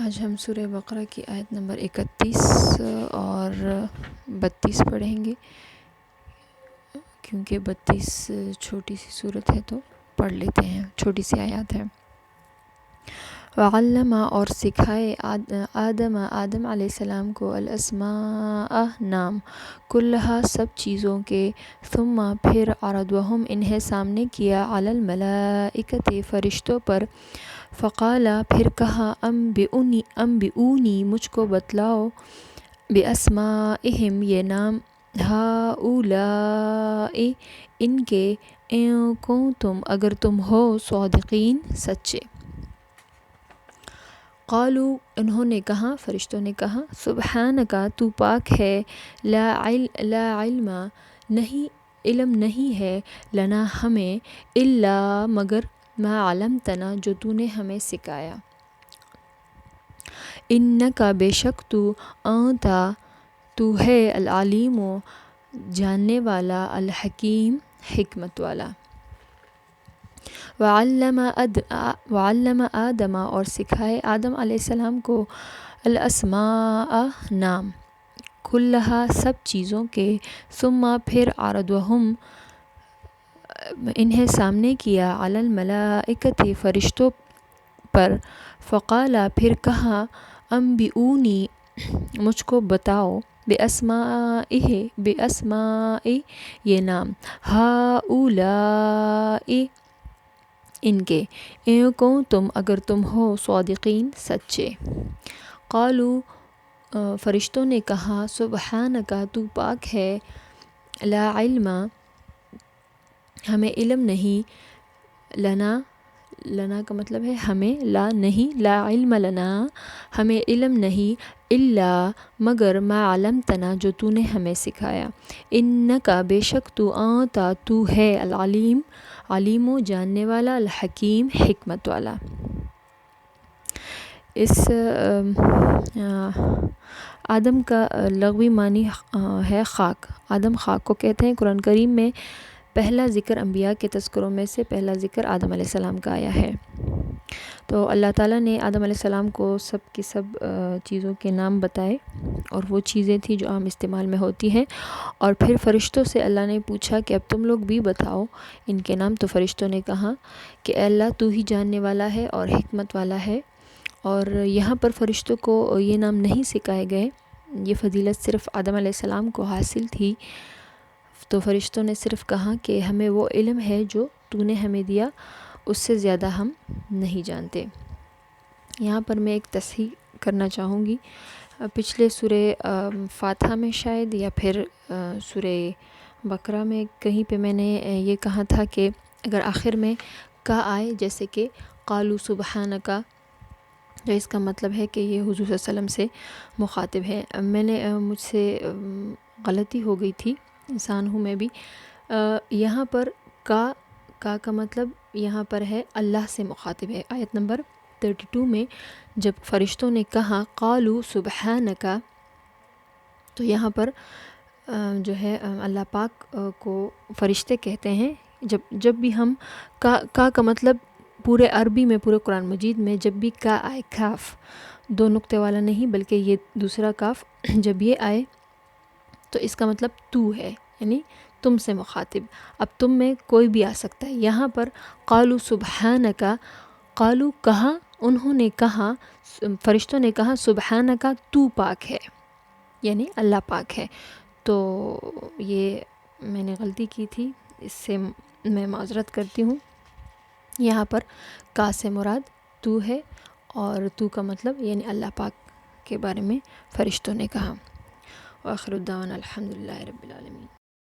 آج ہم سورہ بقرہ کی آیت نمبر 31 اور 32 پڑھیں گے، کیونکہ 32 چھوٹی سی صورت ہے تو پڑھ لیتے ہیں، چھوٹی سی آیات ہے۔ وعلم اور سکھائے آدم علیہ السلام کو الاسماء نام، کلہا سب چیزوں کے، ثم پھر عرضہم انہیں سامنے کیا، علی الملائکۃ فرشتوں پر، فقال پھر کہا، انبئونی مجھ کو بتلاؤ، باسمائہم یہ نام، ہؤلاء ان کے، ان کنتم اگر تم ہو، صادقین سچے۔ قالوا انہوں نے کہا، فرشتوں نے کہا، سبحانک تو پاک ہے، لا علم علم نہیں ہے، لنا ہمیں، الا مگر ما علمتنا جو تو نے ہمیں سکھایا، انک بے شک تو، انت تو ہے، العلیم جاننے والا، الحکیم حکمت والا۔ وعلم آدم اور سکھائے آدم علیہ السلام کو، الاسماء نام، کلہا سب چیزوں کے، ثم پھر عرضہم انہیں سامنے کیا، علی الملائکۃ فرشتوں پر، فقال پھر کہا، انبئونی مجھ کو بتاؤ، باسماء یہ نام، ہؤلاء ان کے، ان کنتم اگر تم ہو، صادقین سچے۔ قالوا فرشتوں نے کہا، سبحانک تو پاک ہے، لا علم ہمیں علم نہیں، لنا کا مطلب ہے ہمیں، لا نہیں، لا علم لنا ہمیں علم نہیں، الا مگر ما علمتنا جو تو نے ہمیں سکھایا، انک بے شک تو، انت تو ہے، العلیم علیم جاننے والا، الحکیم حکمت والا۔ اس آدم کا لغوی معنی ہے خاک، آدم خاک کو کہتے ہیں۔ قرآن کریم میں پہلا ذکر انبیاء کے تذکروں میں سے پہلا ذکر آدم علیہ السلام کا آیا ہے۔ تو اللہ تعالیٰ نے آدم علیہ السلام کو سب کی سب چیزوں کے نام بتائے، اور وہ چیزیں تھیں جو عام استعمال میں ہوتی ہیں، اور پھر فرشتوں سے اللہ نے پوچھا کہ اب تم لوگ بھی بتاؤ ان کے نام۔ تو فرشتوں نے کہا کہ اے اللہ تو ہی جاننے والا ہے اور حکمت والا ہے، اور یہاں پر فرشتوں کو یہ نام نہیں سکھائے گئے، یہ فضیلت صرف آدم علیہ السلام کو حاصل تھی۔ تو فرشتوں نے صرف کہا کہ ہمیں وہ علم ہے جو تو نے ہمیں دیا، اس سے زیادہ ہم نہیں جانتے۔ یہاں پر میں ایک تصحیح کرنا چاہوں گی، پچھلے سورہ فاتحہ میں شاید یا پھر سورہ بقرہ میں کہیں پہ میں نے یہ کہا تھا کہ اگر آخر میں کا آئے، جیسے کہ قالوا سبحانک، جو اس کا مطلب ہے کہ یہ حضور صلی اللہ علیہ وسلم سے مخاطب ہے۔ مجھ سے غلطی ہو گئی تھی، انسان ہوں میں بھی۔ یہاں پر کا مطلب یہاں پر ہے اللہ سے مخاطب ہے۔ آیت نمبر 32 میں جب فرشتوں نے کہا قالوا سبحانک، تو یہاں پر جو ہے اللہ پاک کو فرشتے کہتے ہیں۔ جب بھی ہم کا مطلب پورے عربی میں، پورے قرآن مجید میں جب بھی کا آئے، کاف دو نقطے والا نہیں بلکہ یہ دوسرا کاف، جب یہ آئے تو اس کا مطلب تو ہے، یعنی تم سے مخاطب، اب تم میں کوئی بھی آ سکتا ہے۔ یہاں پر قالوا سبحانک، قالوا کہا، انہوں نے کہا، فرشتوں نے کہا، سبحانک تو پاک ہے، یعنی اللہ پاک ہے۔ تو یہ میں نے غلطی کی تھی، اس سے میں معذرت کرتی ہوں۔ یہاں پر کا سے مراد تو ہے، اور تو کا مطلب یعنی اللہ پاک کے بارے میں فرشتوں نے کہا۔ وآخر الدعوانا الحمدللہ رب العالمین۔